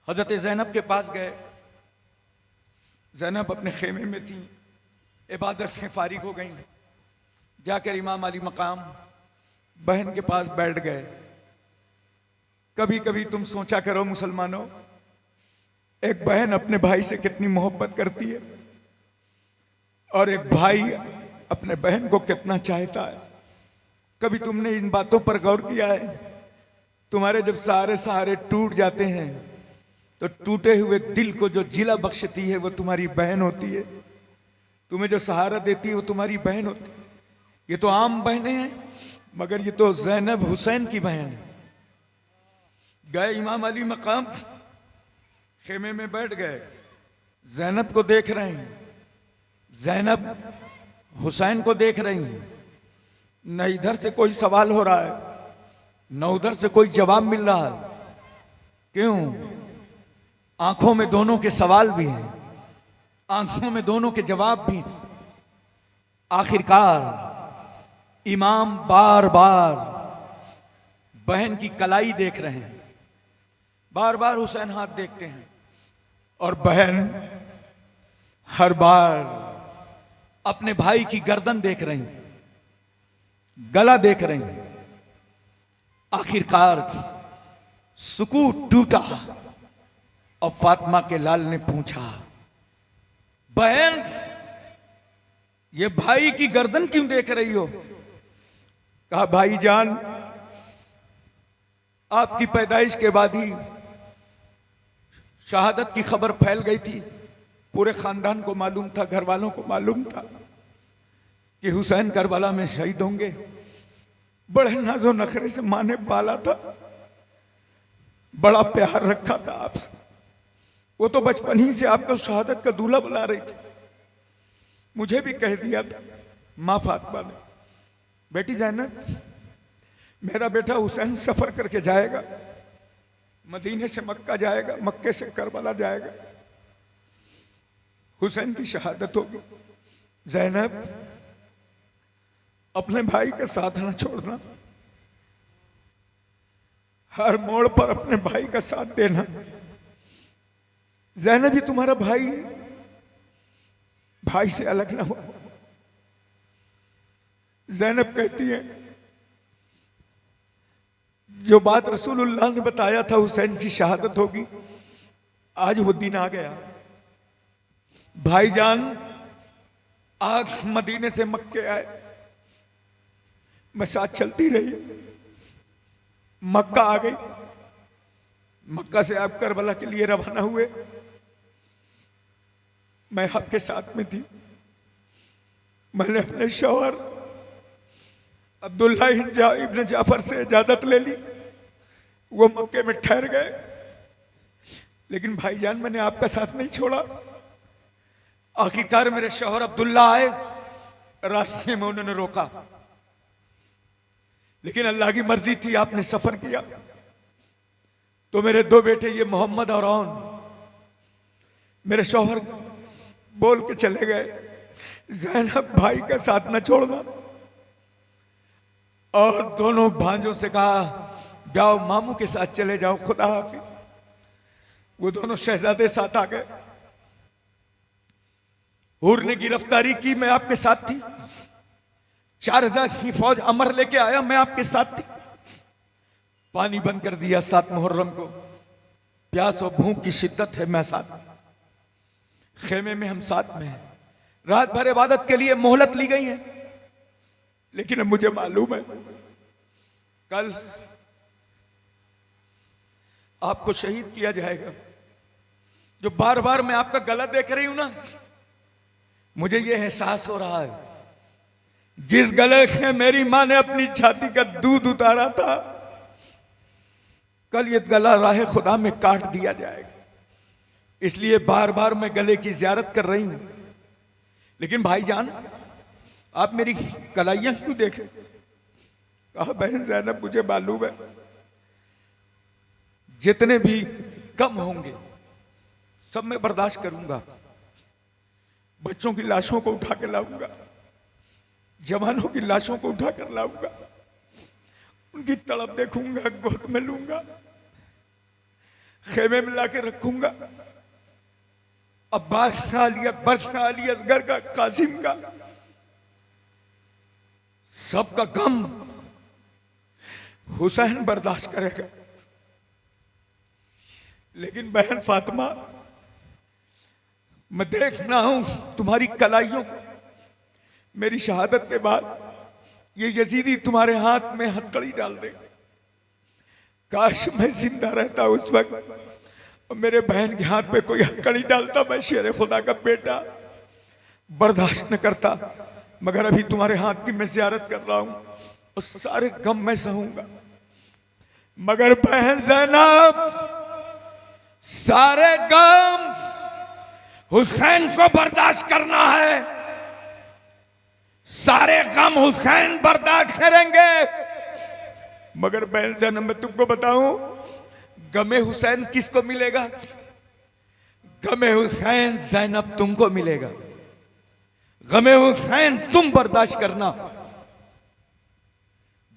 हजरत ज़ैनब के पास गए। ज़ैनब अपने खेमे में थी, इबादत से फारिग हो गई। जाकर इमाम अली मकाम बहन के पास बैठ गए। कभी कभी तुम सोचा करो मुसलमानों, एक बहन अपने भाई से कितनी मोहब्बत करती है और एक भाई अपने बहन को कितना चाहता है। कभी तुमने इन बातों पर गौर किया है? तुम्हारे जब सारे सहारे टूट जाते हैं तो टूटे हुए दिल को जो जिला बख्शती है वो तुम्हारी बहन होती है। तुम्हें जो सहारा देती है वो तुम्हारी बहन होती है। ये तो आम बहनें हैं, मगर ये तो ज़ैनब हुसैन की बहन है। गए इमाम अली मकाम, खेमे में बैठ गए। ज़ैनब को देख रहे हैं, ज़ैनब हुसैन को देख रही हैं। न इधर से कोई सवाल हो रहा है, न उधर से कोई जवाब मिल रहा है। क्यों? आंखों में दोनों के सवाल भी हैं, आंखों में दोनों के जवाब भी हैं। आखिरकार इमाम बार बार बहन की कलाई देख रहे हैं, बार बार हुसैन हाथ देखते हैं और बहन हर बार अपने भाई की गर्दन देख रही, गला देख रही। आखिरकार सुकूत टूटा और फातिमा के लाल ने पूछा, बहन ये भाई की गर्दन क्यों देख रही हो? कहा, भाईजान आपकी पैदाइश के बाद ही शहादत की खबर फैल गई थी। पूरे खानदान को मालूम था, घर वालों को मालूम था कि हुसैन करबला में शहीद होंगे। बड़े नाजो नखरे से माँ ने पाला था, बड़ा प्यार रखा था आपसे। वो तो बचपन ही से आपको शहादत का दूल्हा बना रही थी। मुझे भी कह दिया था माँ फातिमा ने, बेटी ज़ैनब मेरा बेटा हुसैन सफर करके जाएगा, मदीने से मक्का जाएगा, मक्के से करबला जाएगा, हुसैन की शहादत होगी। ज़ैनब अपने भाई का साथ न छोड़ना, हर मोड़ पर अपने भाई का साथ देना। ज़ैनब भी तुम्हारा भाई है, भाई से अलग ना हो। ज़ैनब कहती है, जो बात रसूलुल्लाह ने बताया था हुसैन की शहादत होगी, आज वो दिन आ गया। भाईजान आग मदीने से मक्के आए, मैं साथ चलती रही, मक्का आ गई। मक्का से आप करबला के लिए रवाना हुए, मैं आपके साथ में थी। मैंने अपने शौहर अब्दुल्ला इब्न जाफर से इजाजत ले ली, वो मक्के में ठहर गए। लेकिन भाईजान मैंने आपका साथ नहीं छोड़ा। आखिरकार मेरे शौहर अब्दुल्ला आए, रास्ते में उन्होंने रोका, लेकिन अल्लाह की मर्जी थी, आपने सफर किया। तो मेरे दो बेटे ये मोहम्मद और औन, मेरे शौहर बोल के चले गए, ज़ैनब भाई का साथ न छोड़ना। और दोनों भांजों से कहा, जाओ मामू के साथ चले जाओ, खुदा हाफिज। वो दोनों शहजादे साथ आ गए। हुर ने गिरफ्तारी की, मैं आपके साथ थी। 4000 की फौज अमर लेके आया, मैं आपके साथ थी। पानी बंद कर दिया 7 मुहर्रम को, प्यास और भूख की शिद्दत है, मैं साथ। खेमे में हम साथ में हैं। रात भर इबादत के लिए मोहलत ली गई है, लेकिन अब मुझे मालूम है कल आपको शहीद किया जाएगा। जो बार बार मैं आपका गला देख रही हूं ना, मुझे यह एहसास हो रहा है, जिस गले में मेरी मां ने अपनी छाती का दूध उतारा था, कल ये गला राह खुदा में काट दिया जाएगा। इसलिए बार बार मैं गले की जियारत कर रही हूं। लेकिन भाईजान आप मेरी कलाइयां क्यों देखें? कहा, बहन ज़ैनब मुझे मालूम है, जितने भी कम होंगे सब मैं बर्दाश्त करूंगा। बच्चों की लाशों को उठा कर लाऊंगा, जवानों की लाशों को उठा कर लाऊंगा, उनकी तड़प देखूंगा, गोद में लूंगा। खेमे में लाके रखूंगा। अब्बास का, अली अकबर का, अली असगर का, कासिम का, सबका गम हुसैन बर्दाश्त करेगा। लेकिन बहन फातिमा, मैं देख रहा हूं तुम्हारी कलाइयों को। मेरी शहादत के बाद ये यजीदी तुम्हारे हाथ में हथकड़ी डाल दे। काश मैं जिंदा रहता उस वक्त और मेरे बहन के हाथ पे कोई हथकड़ी डालता, मैं शेर खुदा का बेटा बर्दाश्त न करता। मगर अभी तुम्हारे हाथ की मैं ज़ियारत कर रहा हूं और सारे गम मैं सहूंगा। मगर बहन ज़ैनब, सारे गम हुसैन को बर्दाश्त करना है। सारे गम हुसैन बर्दाश्त करेंगे। मगर बहन ज़ैनब, मैं तुमको बताऊं, गमे हुसैन किसको मिलेगा? गमे हुसैन ज़ैनब तुमको मिलेगा। गमे हुसैन तुम बर्दाश्त करना।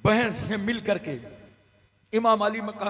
बहन से मिल करके इमाम अली मकाम